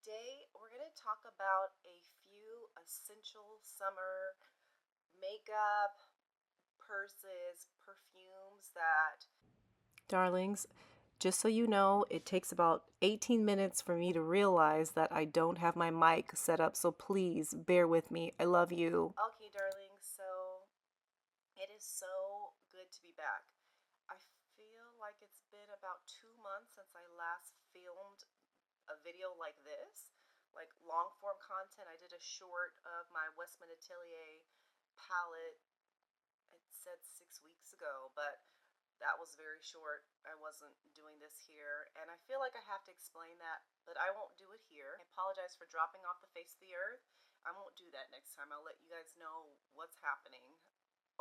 Today we're going to talk about a few essential summer makeup, purses, perfumes that... Darlings, just so you know, it takes about 18 minutes for me to realize that I don't have my mic set up, so please bear with me. I love you. Okay, darlings, so it is so good to be back. I feel like it's been about 2 months since I last filmed a video like this, like long form content. I did a short of my Westman Atelier palette. It said 6 weeks ago, but that was very short. I wasn't doing this here, and I feel like I have to explain that, but I won't do it here. I apologize for dropping off the face of the earth. I won't do that next time. I'll let you guys know what's happening.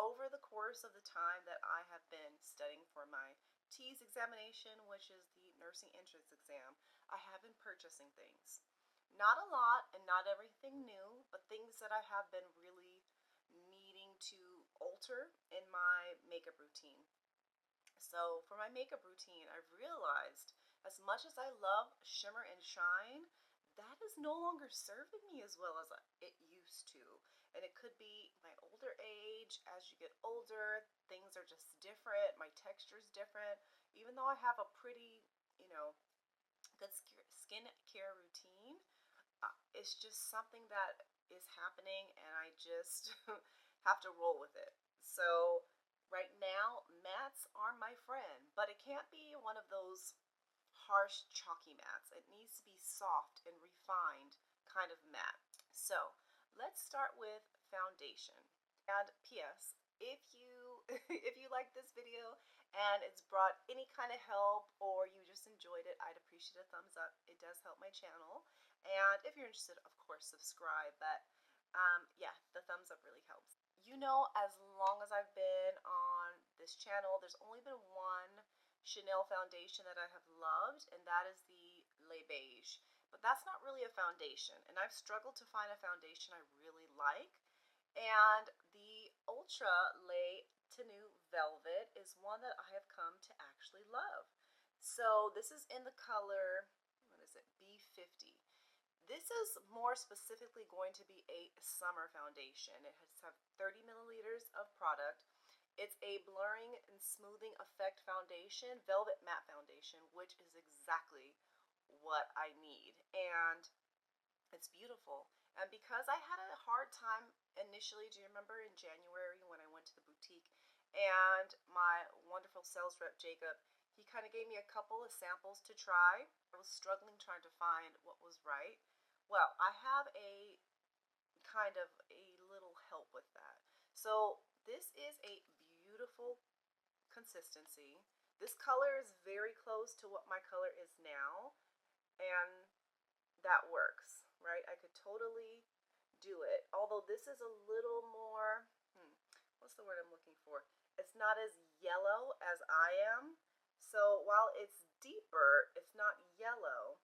Over the course of the time that I have been studying for my TEAS examination, which is the nursing entrance exam, I have been purchasing things. Not a lot and not everything new, but things that I have been really needing to alter in my makeup routine. So for my makeup routine, I've realized as much as I love shimmer and shine, that is no longer serving me as well as it used to. And it could be my older age. As you get older, things are just different. My texture is different. Even though I have a pretty, good skin care routine, it's just something that is happening and I just have to roll with it. So right now, mattes are my friend, but it can't be one of those harsh, chalky mattes. It needs to be soft and refined kind of matte. So let's start with foundation. And P.S. if you if you like this video and it's brought any kind of help or you just enjoyed it, I'd appreciate a thumbs up. It does help my channel. And if you're interested, of course, subscribe. But yeah, the thumbs up really helps. You know, as long as I've been on this channel, there's only been one Chanel foundation that I have loved, and that is the Beige. But that's not really a foundation, and I've struggled to find a foundation I really like. And the Ultra Le Tenue Velvet is one that I have come to actually love. So this is in the color, what is it, B50. This is more specifically going to be a summer foundation. It has 30 milliliters of product. It's a blurring and smoothing effect foundation, velvet matte foundation, which is exactly what I need. And it's beautiful. And because I had a hard time initially, do you remember in January when I went to the boutique and my wonderful sales rep, Jacob, he kind of gave me a couple of samples to try. I was struggling trying to find what was right. Well, I have a kind of a little help with that. So this is a beautiful consistency. This color is very close to what my color is now, and that works, right? I could totally do it. Although this is a little more, what's the word I'm looking for? It's not as yellow as I am. So while it's deeper, it's not yellow.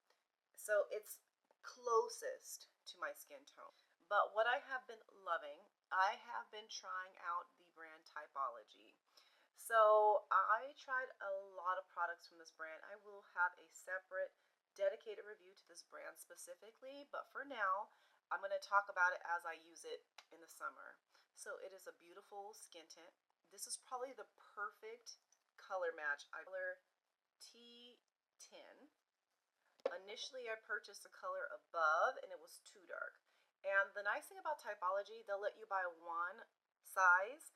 So it's closest to my skin tone. But what I have been loving, I have been trying out the brand Typology. So I tried a lot of products from this brand. I will have a separate dedicated review to this brand specifically, but for now, I'm going to talk about it as I use it in the summer. So it is a beautiful skin tint. This is probably the perfect color match. I color T10. Initially, I purchased the color above, and it was too dark. And the nice thing about Typology, they'll let you buy one size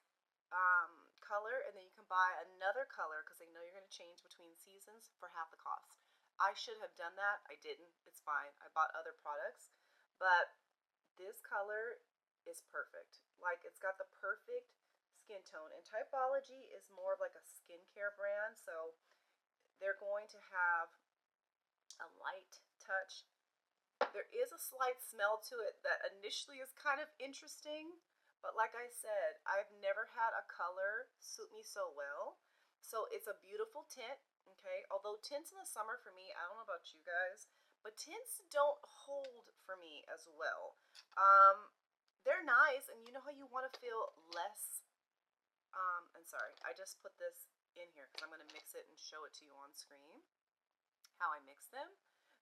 color, and then you can buy another color because they know you're going to change between seasons for half the cost. I should have done that. I didn't. It's fine. I bought other products, but this color is perfect. Like, it's got the perfect skin tone, and Typology is more of like a skincare brand, so they're going to have a light touch. There is a slight smell to it that initially is kind of interesting, but like I said, I've never had a color suit me so well. So it's a beautiful tint, okay? Although tints in the summer for me, I don't know about you guys, but tints don't hold for me as well. They're nice, and you know how you want to feel less, and sorry, I just put this in here because I'm going to mix it and show it to you on screen, how I mix them.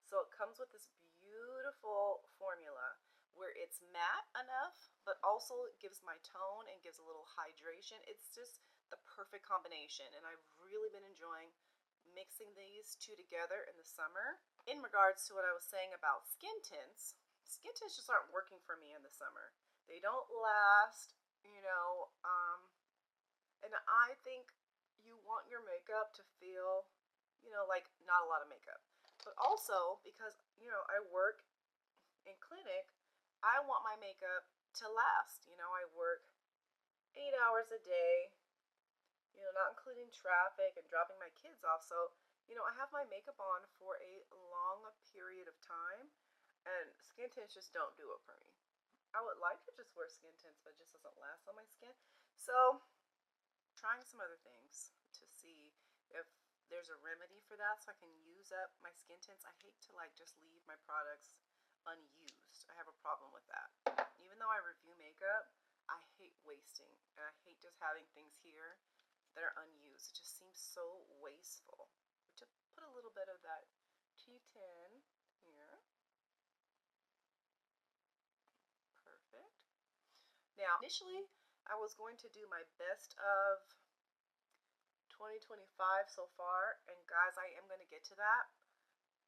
So it comes with this beautiful formula where it's matte enough, but also it gives my tone and gives a little hydration. It's just the perfect combination, and I've really been enjoying mixing these two together in the summer. In regards to what I was saying about skin tints just aren't working for me in the summer. They don't last, you know, and I think you want your makeup to feel, you know, like not a lot of makeup. But also because, you know, I work in clinic, I want my makeup to last. You know, I work 8 hours a day, you know, not including traffic and dropping my kids off. So, you know, I have my makeup on for a long period of time, and skin tints just don't do it for me. I would like to just wear skin tints, but it just doesn't last on my skin. So, trying some other things to see if there's a remedy for that so I can use up my skin tints. I hate to like just leave my products unused. I have a problem with that. Even though I review makeup, I hate wasting, and I hate just having things here that are unused. It just seems so wasteful. To put a little bit of that T10 here. Perfect. Now, initially, I was going to do my best of 2025 so far, and guys, I am going to get to that.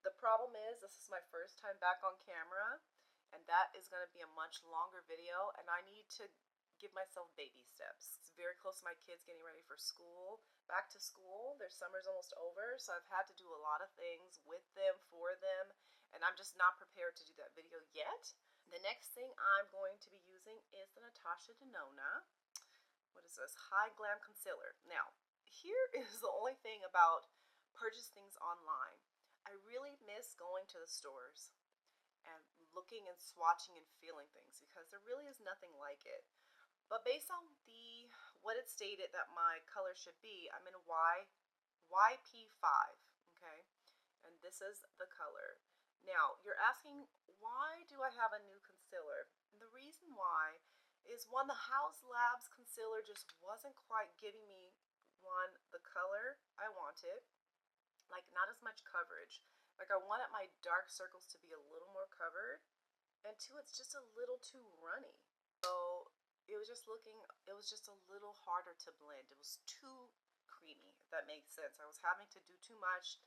The problem is, this is my first time back on camera, and that is going to be a much longer video, and I need to give myself baby steps. It's very close to my kids getting ready for school, back to school. Their summer's almost over, so I've had to do a lot of things with them, for them, and I'm just not prepared to do that video yet. The next thing I'm going to be using is the Natasha DENONA. What is this? High Glam Concealer. Now, here is the only thing about purchase things online. I really miss going to the stores and looking and swatching and feeling things because there really is nothing like it. But based on what it stated that my color should be, I'm in YP5, okay? And this is the color. Now, you're asking, why do I have a new concealer? And the reason why is, one, the House Labs concealer just wasn't quite giving me, the color I wanted, like not as much coverage. Like I wanted my dark circles to be a little more covered, and two, it's just a little too runny. So it was just a little harder to blend. It was too creamy, if that makes sense. I was having to do too much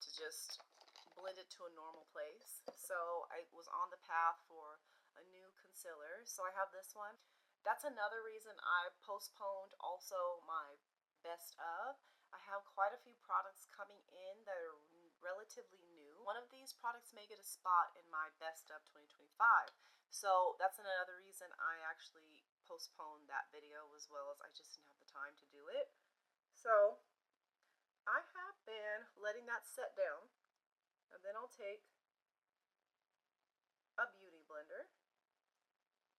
to just blend it to a normal place. So I was on the path for a new concealer. So I have this one. That's another reason I postponed also my best of. I have quite a few products coming in that are relatively new. One of these products may get a spot in my best of 2025. So that's another reason I actually postponed that video, as well as I just didn't have the time to do it. So I have been letting that set down, and then I'll take a beauty blender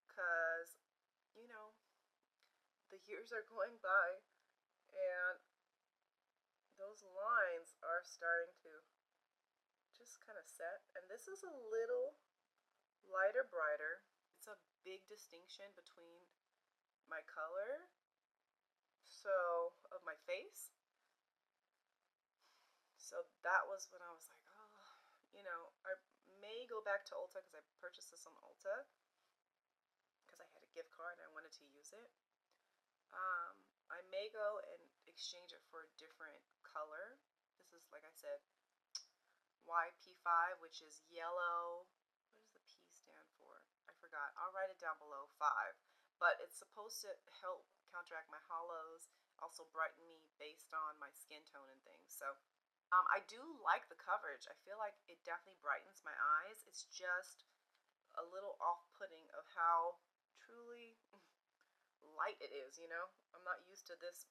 because, you know, the years are going by and those lines are starting to just kind of set. And this is a little lighter, brighter. It's a big distinction between my color, so, of my face. So that was when I was like, oh, you know, I may go back to Ulta because I purchased this on Ulta because I had a gift card and I wanted to use it. I may go and exchange it for a different color. This is, like I said, YP5, which is yellow. What does the P stand for? I forgot. I'll write it down below, 5. But it's supposed to help counteract my hollows, also brighten me based on my skin tone and things. So I do like the coverage. I feel like it definitely brightens my eyes. It's just a little off-putting of how truly light it is, you know? I'm not used to this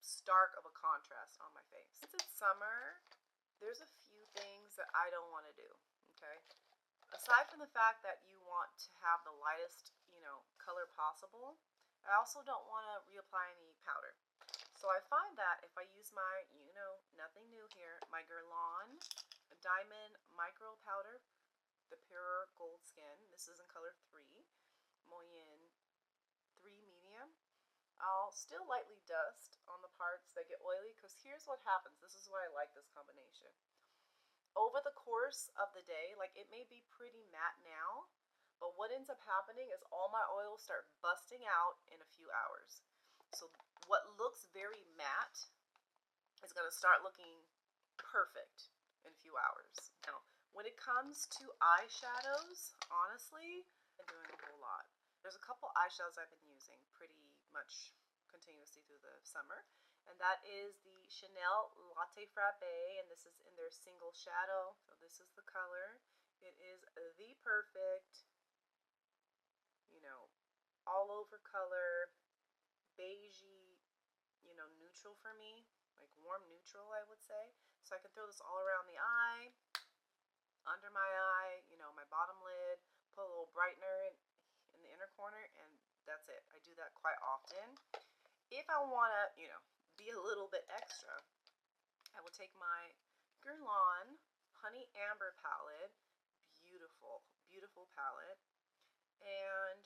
stark of a contrast on my face. Since it's summer, there's a few things that I don't want to do, okay? Aside from the fact that you want to have the lightest, you know, color possible, I also don't want to reapply any powder. So I find that if I use my, you know, nothing new here, my Guerlain Diamond Micro Powder, the Parure Gold Skin, this is in color 3, Moyen 3 Medium, I'll still lightly dust on the parts that get oily, because here's what happens. This is why I like this combination. Over the course course of the day, like it may be pretty matte now, but what ends up happening is all my oils start busting out in a few hours. So what looks very matte is going to start looking perfect in a few hours. Now, when it comes to eyeshadows, honestly, I'm doing a whole lot. There's a couple eyeshadows I've been using pretty much continuously through the summer, and that is the Chanel Latte Frappe, and this is in their single shadow. So this is the color. It is the perfect, you know, all over color, beigey, you know, neutral for me, like warm neutral, I would say. So I can throw this all around the eye, under my eye, you know, my bottom lid, put a little brightener in the inner corner, and that's it. I do that quite often. If I want to, you know, be a little bit extra, I will take my Guerlain Honey Amber palette, beautiful, beautiful palette, and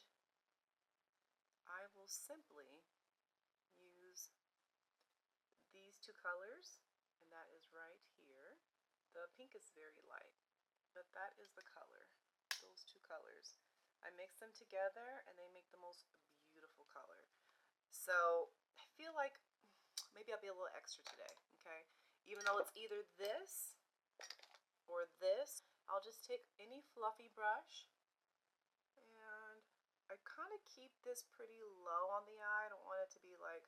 I will simply use these two colors, and that is right here. The pink is very light, but that is the color, those two colors. I mix them together and they make the most beautiful color. So I feel like maybe I'll be a little extra today, okay? Even though it's either this or this, I'll just take any fluffy brush, and I kind of keep this pretty low on the eye. I don't want it to be like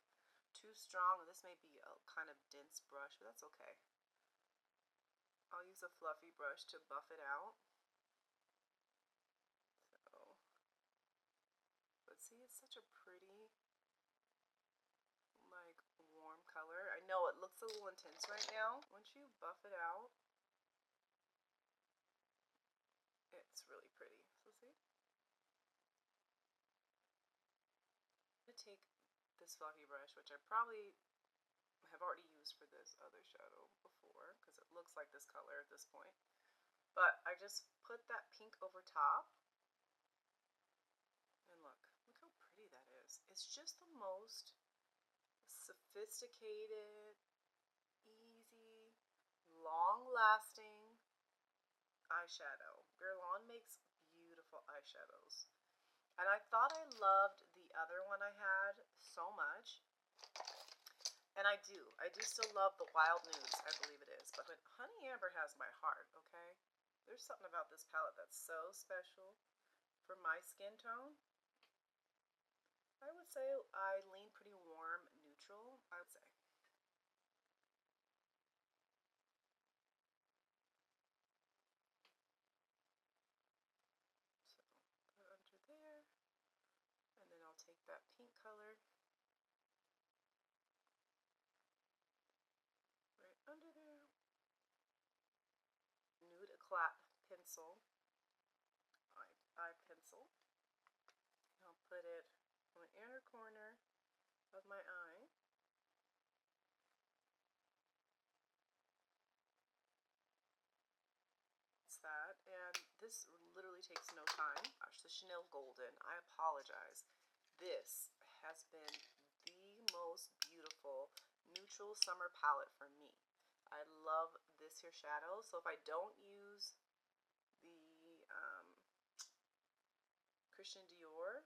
too strong. This may be a kind of dense brush, but that's okay. I'll use a fluffy brush to buff it out. So, but see, it's such a pretty, like, warm color. I know it looks a little intense right now. Once you buff it out, it's really pretty. So see? I'm gonna take this fluffy brush, which I probably have already used for this other shadow before, because it looks like this color at this point. But I just put that pink over top, and look how pretty that is. It's just the most sophisticated, easy, long-lasting eyeshadow. Guerlain makes beautiful eyeshadows. And I thought I loved the other one I had so much. And I do still love the Wild Nudes, I believe it is. But Honey Amber has my heart, okay? There's something about this palette that's so special for my skin tone. I would say I lean pretty warm neutral, I would say. So put under there, and then I'll take that pink color right under there. Nude Eclat pencil, eye pencil. I'll put it on the inner corner of my eye. It's that, and this literally takes no time. Gosh, the Chanel Golden, I apologize. This has been the most beautiful neutral summer palette for me. I love this here shadow, so if I don't use the Christian Dior,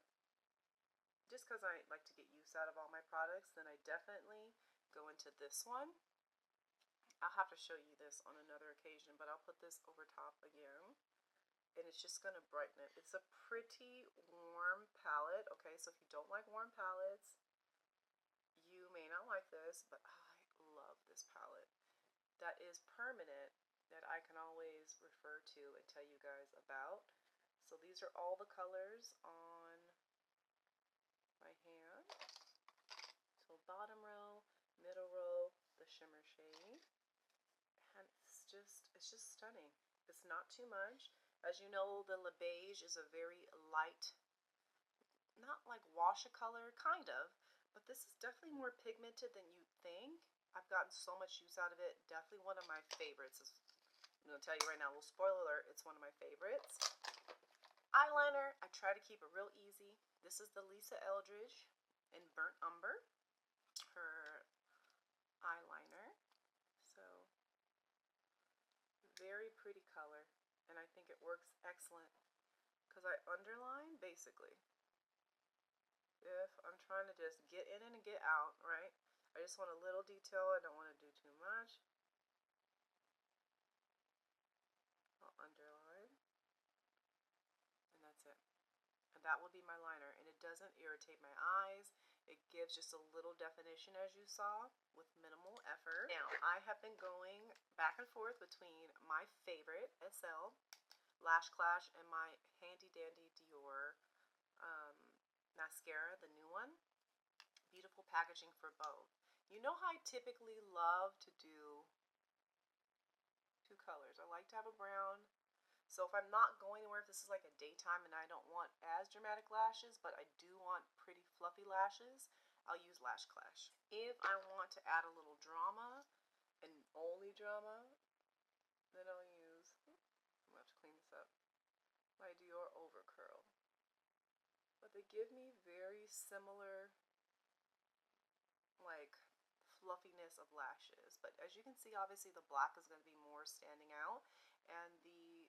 just because I like to get use out of all my products, then I definitely go into this one. I'll have to show you this on another occasion, but I'll put this over top again, and it's just going to brighten it. It's a pretty warm palette, okay? So if you don't like warm palettes, you may not like this, but I love this palette. That is permanent, that I can always refer to and tell you guys about. So these are all the colors on my hand. So bottom row, middle row, the shimmer shade. And it's just stunning. It's not too much. As you know, the Beige is a very light, not like wash a color, kind of, but this is definitely more pigmented than you'd think. I've gotten so much use out of it. Definitely one of my favorites. I'm going to tell you right now, a little spoiler alert, it's one of my favorites. Eyeliner, I try to keep it real easy. This is the Lisa Eldridge in Burnt Umber, her eyeliner. So, very pretty color, and I think it works excellent because I underline basically. If I'm trying to just get in and get out, right? I just want a little detail. I don't want to do too much. I'll underline, and that's it. And that will be my liner, and it doesn't irritate my eyes. It gives just a little definition, as you saw, with minimal effort. Now, I have been going back and forth between my favorite SL Lash Clash and my handy dandy Dior mascara, the new one. Beautiful packaging for both. You know how I typically love to do two colors. I like to have a brown. So if I'm not going anywhere, if this is like a daytime and I don't want as dramatic lashes, but I do want pretty fluffy lashes, I'll use Lash Clash. If I want to add a little drama, and only drama, then I'll use, I'm gonna have to clean this up, my Dior Overcurl. But they give me very similar, like, fluffiness of lashes. But as you can see, obviously the black is going to be more standing out, and the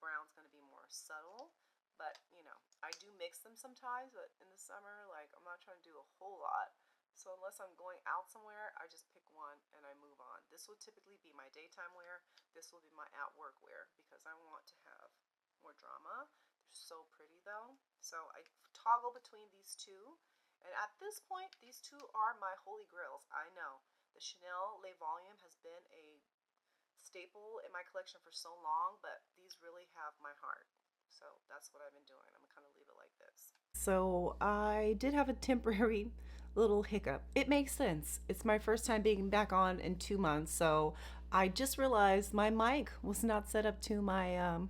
brown's going to be more subtle. But you know, I do mix them sometimes, but in the summer, like, I'm not trying to do a whole lot. So unless I'm going out somewhere, I just pick one and I move on. This will typically be my daytime wear. This will be my at work wear because I want to have more drama. They're so pretty though. So I toggle between these two. And at this point, these two are my holy grails. I know. The Chanel Le Volume has been a staple in my collection for so long, but these really have my heart. So that's what I've been doing. I'm gonna kind of leave it like this. So I did have a temporary little hiccup. It makes sense. It's my first time being back on in 2 months, so I just realized my mic was not set up to my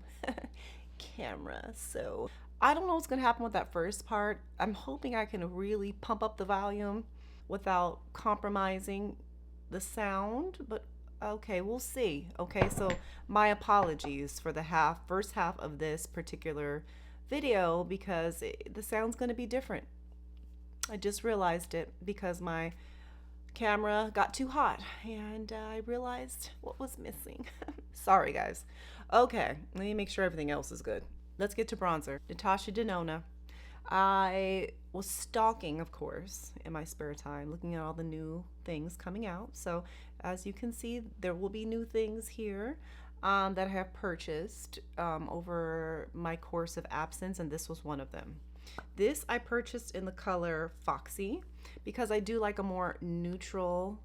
camera. So I don't know what's gonna happen with that first part. I'm hoping I can really pump up the volume without compromising the sound, but okay, we'll see. Okay, so my apologies for the first half of this particular video because the sound's going to be different. I just realized it because my camera got too hot and I realized what was missing. Sorry, guys. Okay, let me make sure everything else is good. Let's get to bronzer. Natasha DENONA. I was stalking, of course, in my spare time, looking at all the new things coming out. So as you can see, there will be new things here that I have purchased over my course of absence, and this was one of them. This I purchased in the color FOXY because I do like a more neutral,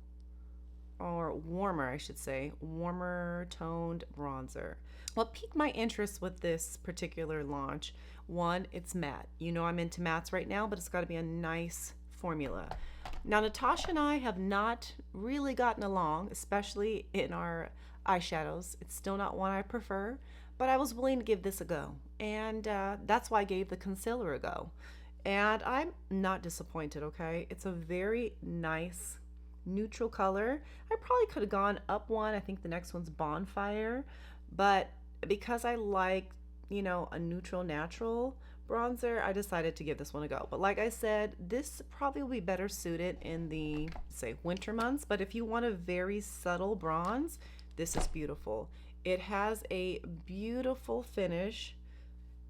or warmer, I should say, warmer toned bronzer. What piqued my interest with this particular launch, one, it's matte. You know I'm into mattes right now, but it's got to be a nice formula. Now, Natasha and I have not really gotten along, especially in our eyeshadows. It's still not one I prefer, but I was willing to give this a go. And that's why I gave the concealer a go. And I'm not disappointed, okay? It's a very nice neutral color. I probably could have gone up one. I think the next one's Bonfire, but because I like, you know, a neutral natural bronzer, I decided to give this one a go. But like I said, this probably will be better suited in the, say, winter months. But if you want a very subtle bronze, this is beautiful. It has a beautiful finish.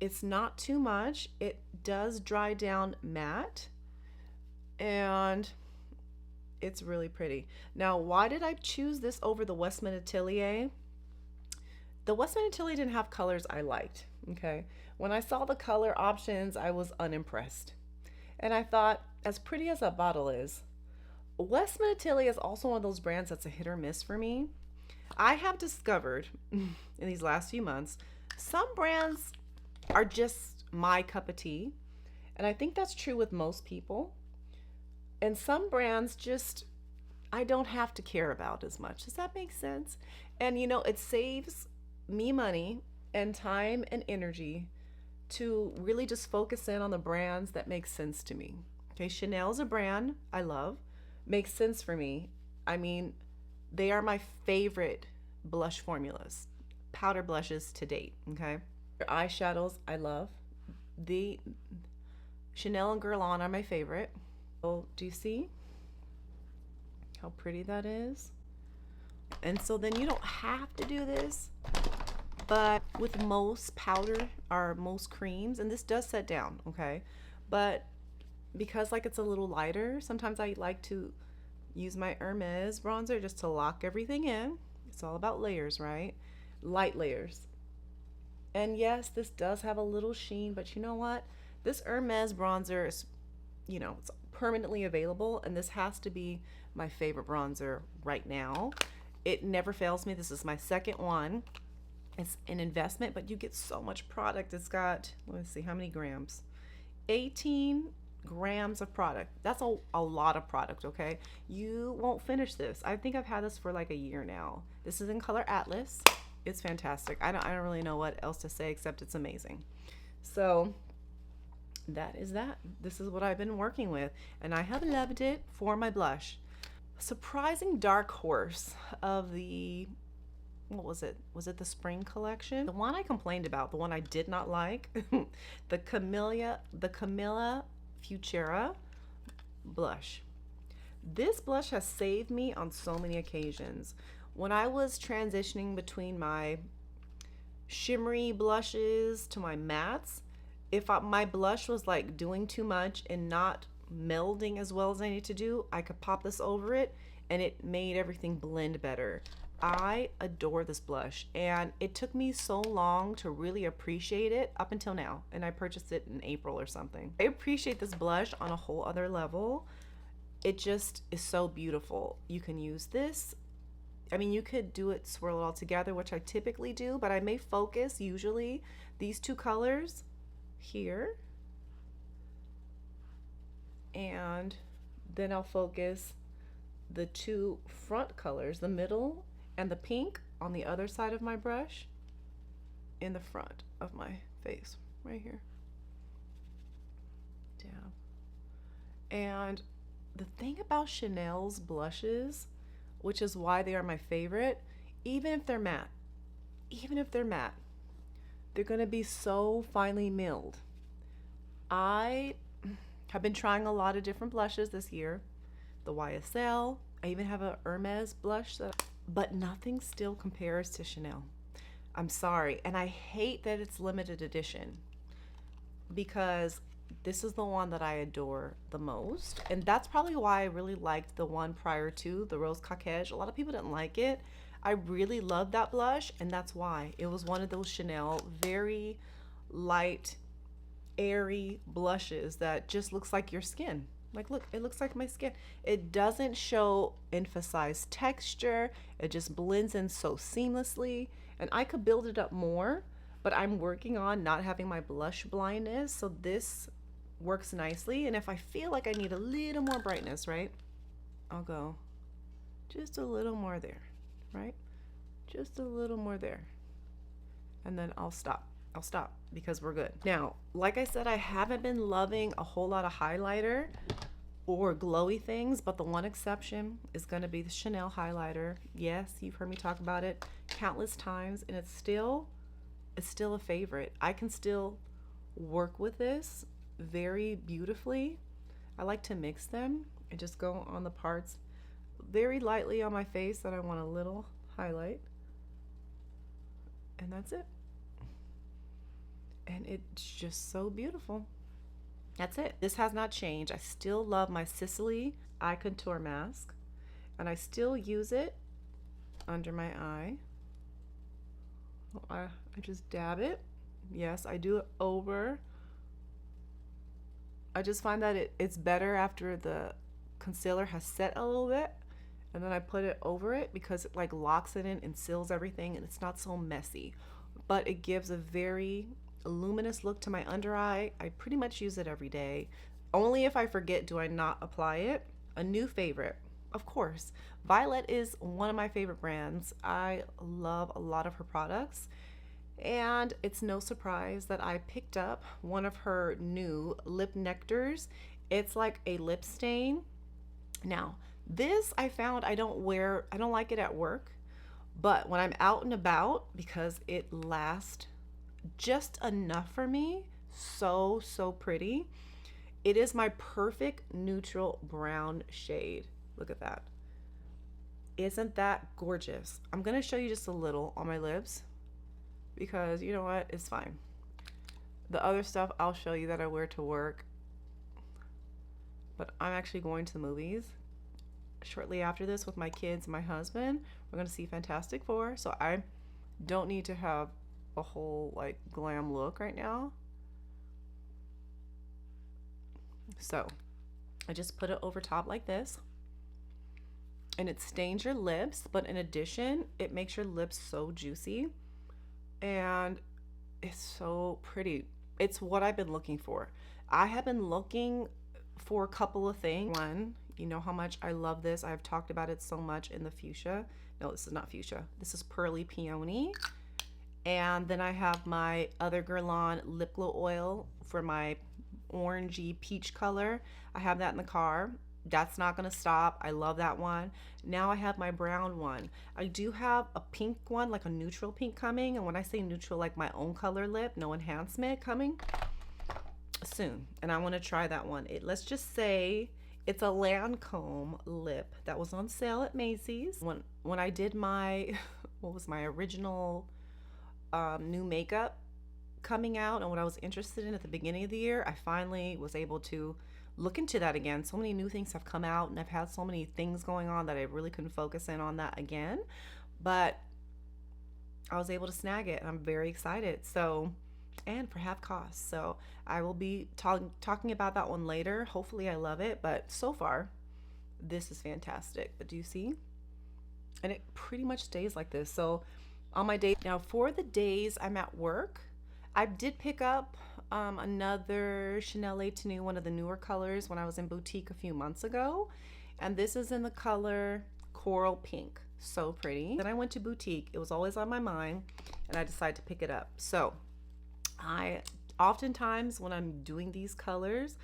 It's not too much. It does dry down matte, and it's really pretty. Now, why did I choose this over the Westman Atelier? The Westman Atelier didn't have colors I liked, okay? When I saw the color options, I was unimpressed. And I thought, as pretty as that bottle is, Westman Atelier is also one of those brands that's a hit or miss for me. I have discovered in these last few months, some brands are just my cup of tea. And I think that's true with most people. And some brands just, I don't have to care about as much. Does that make sense? And you know, it saves me money and time and energy to really just focus in on the brands that make sense to me. Okay, Chanel's a brand I love, makes sense for me. I mean, they are my favorite blush formulas, powder blushes to date, okay? Eyeshadows I love. The Chanel and Guerlain are my favorite. Oh, do you see how pretty that is? And so then you don't have to do this, but with most powder or most creams, and this does set down, okay? But because like it's a little lighter, sometimes I like to use my Hermes bronzer just to lock everything in. It's all about layers, right? Light layers. And yes, this does have a little sheen, but you know what? This Hermes bronzer is, you know, it's permanently available, and this has to be my favorite bronzer right now. It never fails me. This is my second one. It's an investment, but you get so much product. It's got, let's see, how many grams? 18 grams of product. That's a lot of product, okay? You won't finish this. I think I've had this for like a year now. This is in color Atlas. It's fantastic. I don't really know what else to say except it's amazing. So that is that. This is what I've been working with, and I have loved it for my blush. Surprising dark horse of the, what was it? Was it the spring collection? The one I complained about, the one I did not like, the Camelia Futura blush. This blush has saved me on so many occasions. When I was transitioning between my shimmery blushes to my mattes, if my blush was like doing too much and not melding as well as I need to do, I could pop this over it and it made everything blend better. I adore this blush, and it took me so long to really appreciate it up until now, and I purchased it in April or something. I appreciate this blush on a whole other level. It just is so beautiful. You can use this, I mean, you could do it, swirl it all together, which I typically do, but I may focus usually these two colors here, and then I'll focus the two front colors, the middle and the pink, on the other side of my brush in the front of my face right here. Down. And the thing about Chanel's blushes, which is why they are my favorite, even if they're matte, they're gonna be so finely milled. I have been trying a lot of different blushes this year. The YSL, I even have a Hermes blush, but nothing still compares to Chanel. I'm sorry, and I hate that it's limited edition, because this is the one that I adore the most, and that's probably why I really liked the one prior to, the Rose Coquette. A lot of people didn't like it. I really loved that blush, and that's why. It was one of those Chanel very light, airy blushes that just looks like your skin. Like, look, it looks like my skin. It doesn't show emphasized texture. It just blends in so seamlessly, and I could build it up more, but I'm working on not having my blush blindness, so this works nicely. And if I feel like I need a little more brightness, right, I'll go just a little more there, right? Just a little more there. And then I'll stop because we're good. Now, like I said, I haven't been loving a whole lot of highlighter or glowy things, but the one exception is going to be the Chanel highlighter. Yes, you've heard me talk about it countless times, and it's still a favorite. I can still work with this very beautifully. I like to mix them and just go on the parts very lightly on my face that I want a little highlight, and that's it. And it's just so beautiful. That's it. This has not changed. I still love my Sicily eye contour mask, and I still use it under my eye. I just dab it. Yes, I do it over. I just find that it's better after the concealer has set a little bit, and then I put it over it because it like locks it in and seals everything, and it's not so messy, but it gives a very luminous look to my under eye. I pretty much use it every day. Only if I forget do I not apply it. A new favorite, of course, Violet is one of my favorite brands. I love a lot of her products, and it's no surprise that I picked up one of her new lip nectars. It's like a lip stain. Now, this I found I don't like it at work, but when I'm out and about, because it lasts just enough for me, so pretty. It is my perfect neutral brown shade. Look at that. Isn't that gorgeous? I'm gonna show you just a little on my lips because you know what, it's fine. The other stuff I'll show you that I wear to work, but I'm actually going to the movies shortly after this with my kids and my husband. We're gonna see Fantastic Four, so I don't need to have a whole like glam look right now. So I just put it over top like this, and it stains your lips, but in addition, it makes your lips so juicy, and it's so pretty. It's what I've been looking for. I have been looking for a couple of things. One, you know how much I love this. I've talked about it so much in the fuchsia. No, this is not fuchsia. This is Pearly Peony. And then I have my other Guerlain lip glow oil for my orangey peach color. I have that in the car. That's not gonna stop. I love that one. Now I have my brown one. I do have a pink one, like a neutral pink coming. And when I say neutral, like my own color lip, no enhancement, coming soon. And I wanna try that one. Let's just say it's a Lancome lip that was on sale at Macy's. When I did my, what was my original new makeup coming out and what I was interested in at the beginning of the year, I finally was able to look into that again. So many new things have come out and I've had so many things going on that I really couldn't focus in on that again, but I was able to snag it and I'm very excited. So, and for half cost. So I will be talking about that one later. Hopefully I love it, but so far this is fantastic. But do you see? And it pretty much stays like this. So on my day now, for the days I'm at work, I did pick up another Chanel A Tenue, one of the newer colors, when I was in boutique a few months ago, and this is in the color Coral Pink. So pretty. Then I went to boutique. It was always on my mind and I decided to pick it up. So I oftentimes when I'm doing these colors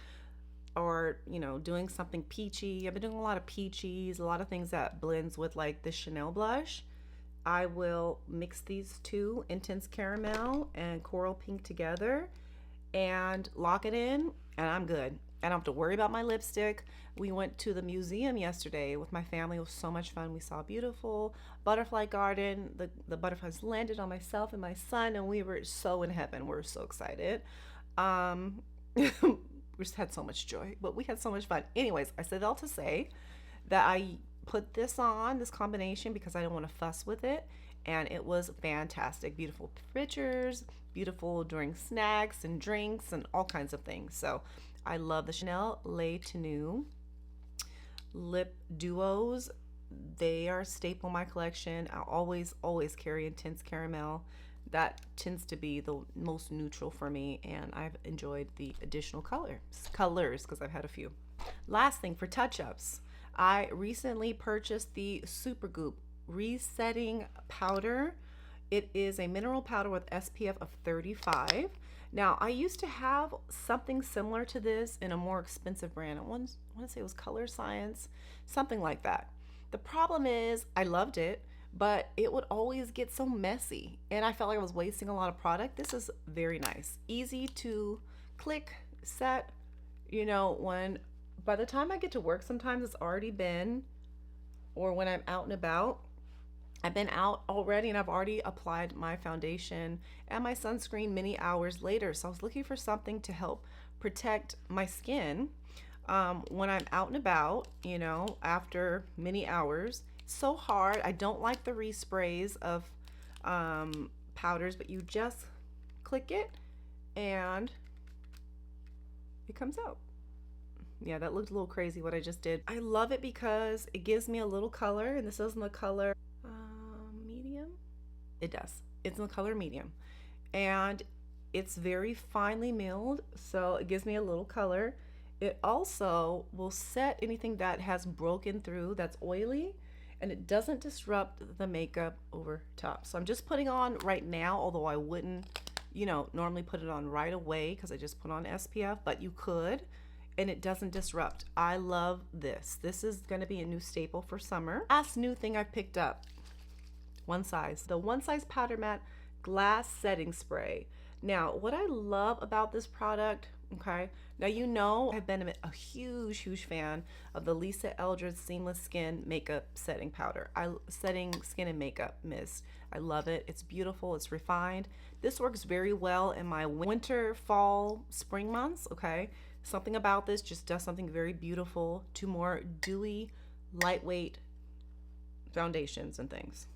or you know doing something peachy, I've been doing a lot of peachies, a lot of things that blends with like the Chanel blush, I will mix these two, Intense Caramel and Coral Pink, together and lock it in, and I'm good. I don't have to worry about my lipstick. We went to the museum yesterday with my family. It was so much fun. We saw a beautiful butterfly garden. The butterflies landed on myself and my son, and we were so in heaven. We were so excited. We just had so much joy, but we had so much fun. Anyways, I said all to say that I put this on, this combination, because I don't want to fuss with it, and it was fantastic. Beautiful pictures, beautiful during snacks and drinks and all kinds of things. So I love the Chanel Le Tenue lip duos. They are a staple in my collection. I always carry Intense Caramel. That tends to be the most neutral for me, and I've enjoyed the additional colors because I've had a few. Last thing for touch-ups, I recently purchased the Supergoop Resetting Powder. It is a mineral powder with SPF of 35. Now, I used to have something similar to this in a more expensive brand. I want to say it was Color Science, something like that. The problem is I loved it, but it would always get so messy, and I felt like I was wasting a lot of product. This is very nice. Easy to click, set, you know, by the time I get to work, sometimes it's already been, or when I'm out and about, I've been out already and I've already applied my foundation and my sunscreen many hours later. So I was looking for something to help protect my skin when I'm out and about, you know, after many hours. It's so hard. I don't like the resprays of powders, but you just click it and it comes out. Yeah, that looked a little crazy what I just did. I love it because it gives me a little color, and this is in the color medium. It does. It's in the color medium, and it's very finely milled, so it gives me a little color. It also will set anything that has broken through, that's oily, and it doesn't disrupt the makeup over top. So I'm just putting on right now, although I wouldn't, you know, normally put it on right away because I just put on SPF, but you could, and it doesn't disrupt. I love this. This is going to be a new staple for summer. Last new thing I picked up, One Size. The One Size Powder Matte Glass Setting Spray. Now, what I love about this product, Okay, now you know I've been a huge fan of the Lisa Eldridge Seamless Skin Makeup Setting Powder. Setting Skin and Makeup Mist. I love it. It's beautiful. It's refined. This works very well in my winter, fall, spring months. Okay, something about this just does something very beautiful to more dewy, lightweight foundations and things.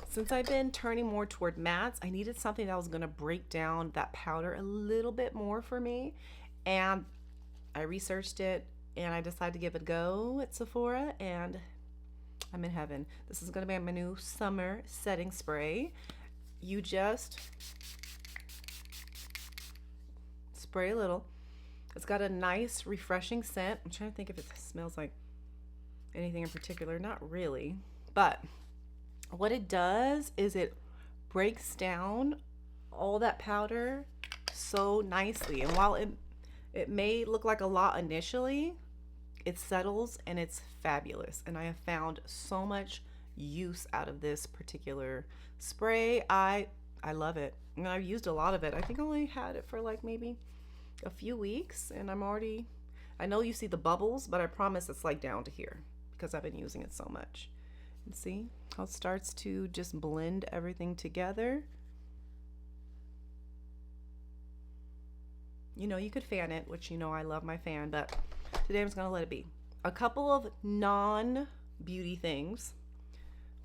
Since I've been turning more toward mattes, I needed something that was going to break down that powder a little bit more for me. And I researched it and I decided to give it a go at Sephora, and I'm in heaven. This is going to be my new summer setting spray. You just spray a little. It's got a nice, refreshing scent. I'm trying to think if it smells like anything in particular. Not really, but what it does is it breaks down all that powder so nicely. And while it may look like a lot initially, it settles and it's fabulous. And I have found so much use out of this particular spray. I love it. And I've used a lot of it. I think I only had it for like maybe a few weeks, and I know you see the bubbles, but I promise it's like down to here because I've been using it so much. And see how it starts to just blend everything together. You know, you could fan it, which you know I love my fan, but today I'm just gonna let it be. A couple of non-beauty things.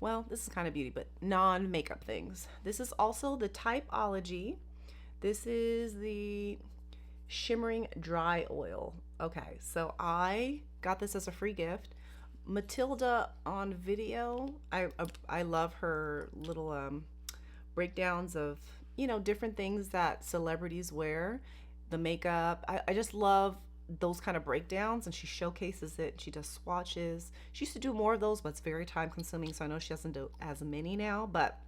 Well, this is kind of beauty, but non-makeup things. This is also the Typology. This is the Shimmering Dry Oil. Okay, so I got this as a free gift. Matilda on video, I love her little breakdowns of, you know, different things that celebrities wear, the makeup. I just love those kind of breakdowns, and she showcases it. She does swatches. She used to do more of those, but it's very time consuming, so I know she doesn't do as many now, but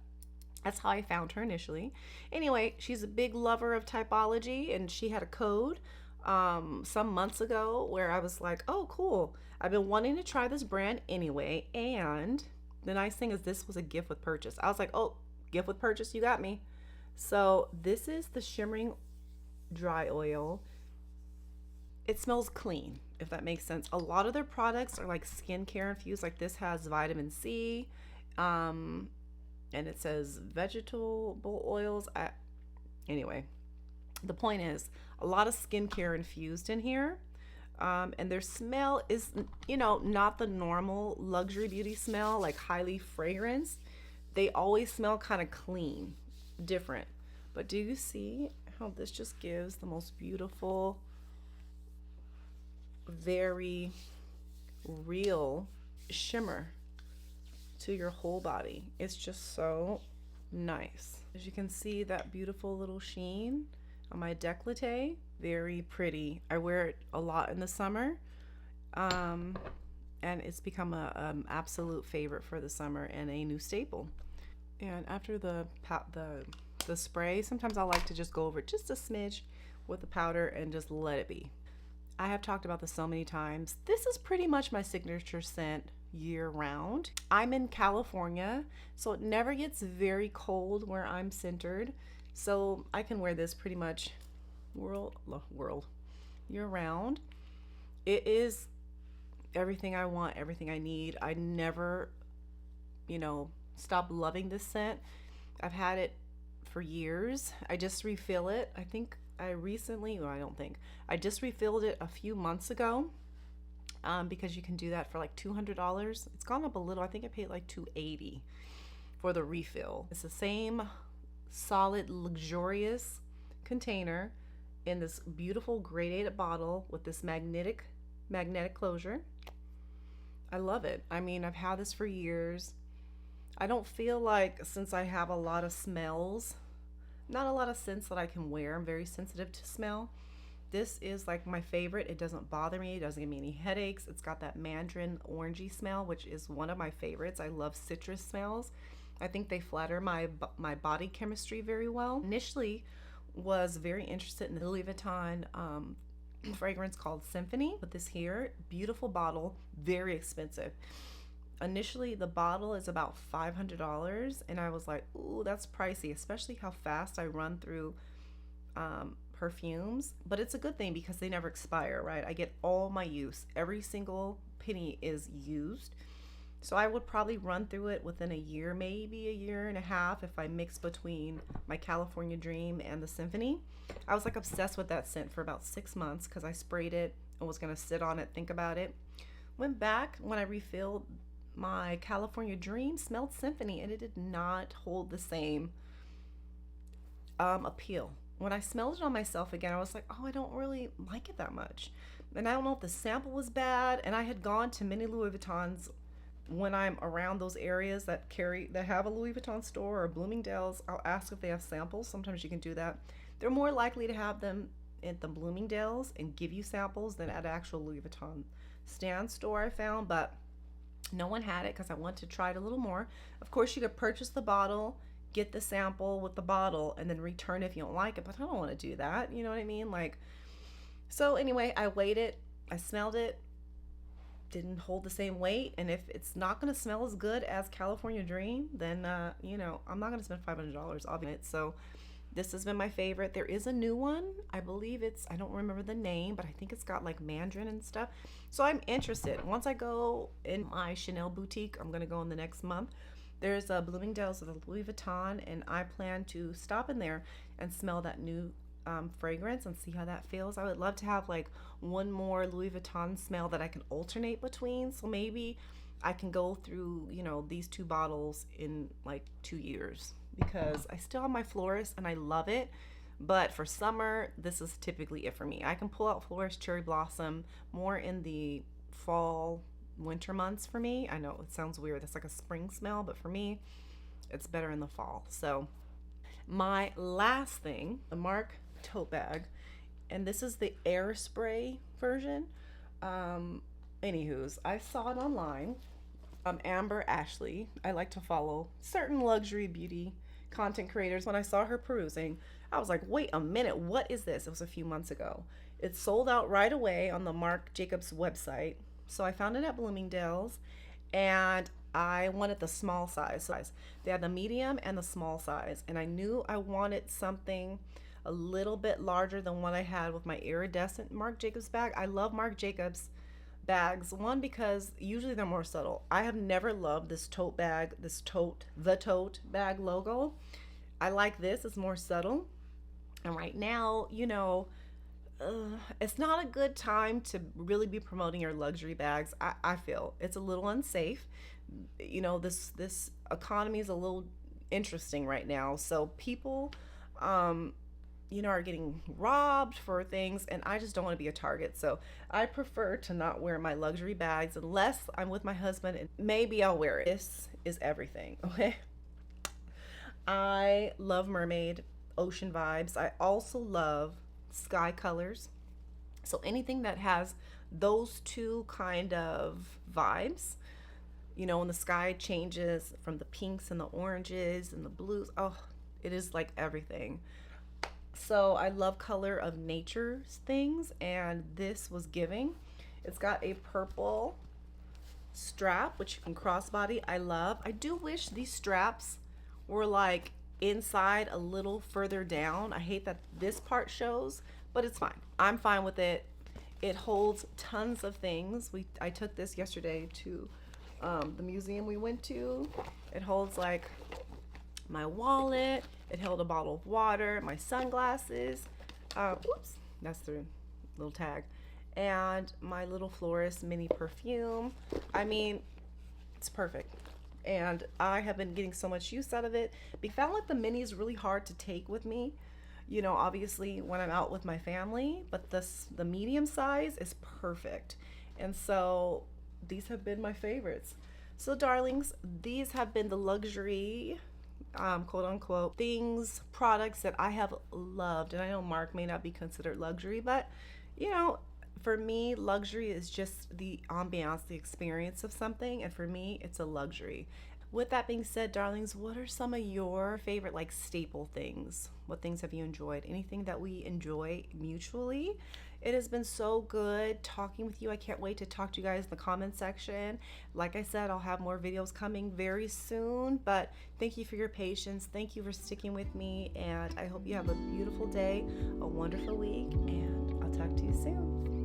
that's how I found her initially. Anyway, she's a big lover of Typology, and she had a code some months ago where I was like, oh cool, I've been wanting to try this brand anyway. And the nice thing is this was a gift with purchase. I was like, oh, gift with purchase, you got me. So this is the Shimmering Dry Oil. It smells clean, if that makes sense. A lot of their products are like skincare infused. Like this has vitamin C, and it says vegetable oils. Anyway, the point is a lot of skincare infused in here, and their smell is, you know, not the normal luxury beauty smell, like highly fragranced. They always smell kind of clean, different. But do you see how this just gives the most beautiful, very real shimmer to your whole body? It's just so nice. As you can see, that beautiful little sheen on my décolleté, very pretty. I wear it a lot in the summer, and it's become a absolute favorite for the summer and a new staple. And after the spray, sometimes I like to just go over just a smidge with the powder and just let it be. I have talked about this so many times. This is pretty much my signature scent year round. I'm in California, so it never gets very cold where I'm centered. So I can wear this pretty much year round. It is everything I want, everything I need. I never, you know, stop loving this scent. I've had it for years. I just refill it. I think I recently, well, I just refilled it a few months ago, because you can do that for like $200. It's gone up a little. I think I paid like $280 for the refill. It's the same solid, luxurious container in this beautiful gradated bottle with this magnetic closure. I love it. I mean, I've had this for years. I don't feel like, since I have a lot of smells, not a lot of scents that I can wear, I'm very sensitive to smell. This is like my favorite. It doesn't bother me. It doesn't give me any headaches. It's got that mandarin orangey smell, which is one of my favorites. I love citrus smells. I think they flatter my body chemistry very well. Initially was very interested in the Louis Vuitton fragrance called Symphony. But this here, beautiful bottle, very expensive. Initially, the bottle is about $500, and I was like, ooh, that's pricey, especially how fast I run through perfumes, but it's a good thing because they never expire, right? I get all my use. Every single penny is used. So I would probably run through it within a year, maybe a year and a half, if I mix between my California Dream and the Symphony. I was like obsessed with that scent for about 6 months because I sprayed it and was gonna sit on it, think about it. Went back when I refilled, my California Dream smelled Symphony and it did not hold the same appeal. When I smelled it on myself again, I was like, oh, I don't really like it that much. And I don't know if the sample was bad. And I had gone to many Louis Vuittons when I'm around those areas that have a Louis Vuitton store or Bloomingdale's. I'll ask if they have samples. Sometimes you can do that. They're more likely to have them at the Bloomingdale's and give you samples than at actual Louis Vuitton stand store, I found, but no one had it because I wanted to try it a little more. Of course, you could purchase the bottle, get the sample with the bottle, and then return it if you don't like it, but I don't want to do that, you know what I mean? Like, so anyway, I waited, I smelled it, didn't hold the same weight, and if it's not going to smell as good as California Dream, then you know, I'm not going to spend $500 on it. So this has been my favorite. There is a new one, I believe it's, I don't remember the name, but I think it's got like mandarin and stuff. So I'm interested. Once I go in my Chanel boutique, I'm going to go in the next month. There's a Bloomingdale's with a Louis Vuitton, and I plan to stop in there and smell that new fragrance and see how that feels. I would love to have like one more Louis Vuitton smell that I can alternate between. So maybe I can go through, you know, these two bottles in like 2 years, because I still have my Florist and I love it. But for summer, this is typically it for me. I can pull out Florist Cherry Blossom more in the fall, winter months for me. I know it sounds weird. That's like a spring smell, but for me, it's better in the fall. So my last thing, the Marc tote bag, and this is the air spray version. Anywho's, I saw it online. Amber Ashley, I like to follow certain luxury beauty content creators. When I saw her perusing, I was like, wait a minute, what is this? It was a few months ago. It sold out right away on the Marc Jacobs website. So I found it at Bloomingdale's, and I wanted the small size. They had the medium and the small size, and I knew I wanted something a little bit larger than what I had with my iridescent Marc Jacobs bag. I love Marc Jacobs bags, one, because usually they're more subtle. I have never loved this tote bag, the tote bag logo. I like this, it's more subtle. And right now, you know, it's not a good time to really be promoting your luxury bags. I feel it's a little unsafe. You know, this economy is a little interesting right now. So people, you know, are getting robbed for things, and I just don't want to be a target. So I prefer to not wear my luxury bags unless I'm with my husband, and maybe I'll wear it. This is everything, okay? I love mermaid, ocean vibes. I also love sky colors. So anything that has those two kind of vibes, you know, when the sky changes from the pinks and the oranges and the blues, oh, it is like everything. So I love color of nature things, and this was giving. It's got a purple strap, which you can crossbody. I love. I do wish these straps were like inside a little further down. I hate that this part shows, but it's fine. I'm fine with it. It holds tons of things. I took this yesterday to the museum we went to. It holds like my wallet. It held a bottle of water, my sunglasses. Oops, that's the little tag. And my little Florist mini perfume. I mean, it's perfect. And I have been getting so much use out of it. I found like the mini is really hard to take with me, you know, obviously when I'm out with my family, but the medium size is perfect. And so these have been my favorites. So darlings, these have been the luxury quote unquote products that I have loved. And I know Marc may not be considered luxury, but you know, for me, luxury is just the ambiance, the experience of something, and for me it's a luxury. With that being said, darlings, what are some of your favorite like staple things? What things have you enjoyed? Anything that we enjoy mutually? It has been so good talking with you. I can't wait to talk to you guys in the comment section. Like I said, I'll have more videos coming very soon, but thank you for your patience. Thank you for sticking with me, and I hope you have a beautiful day, a wonderful week, and I'll talk to you soon.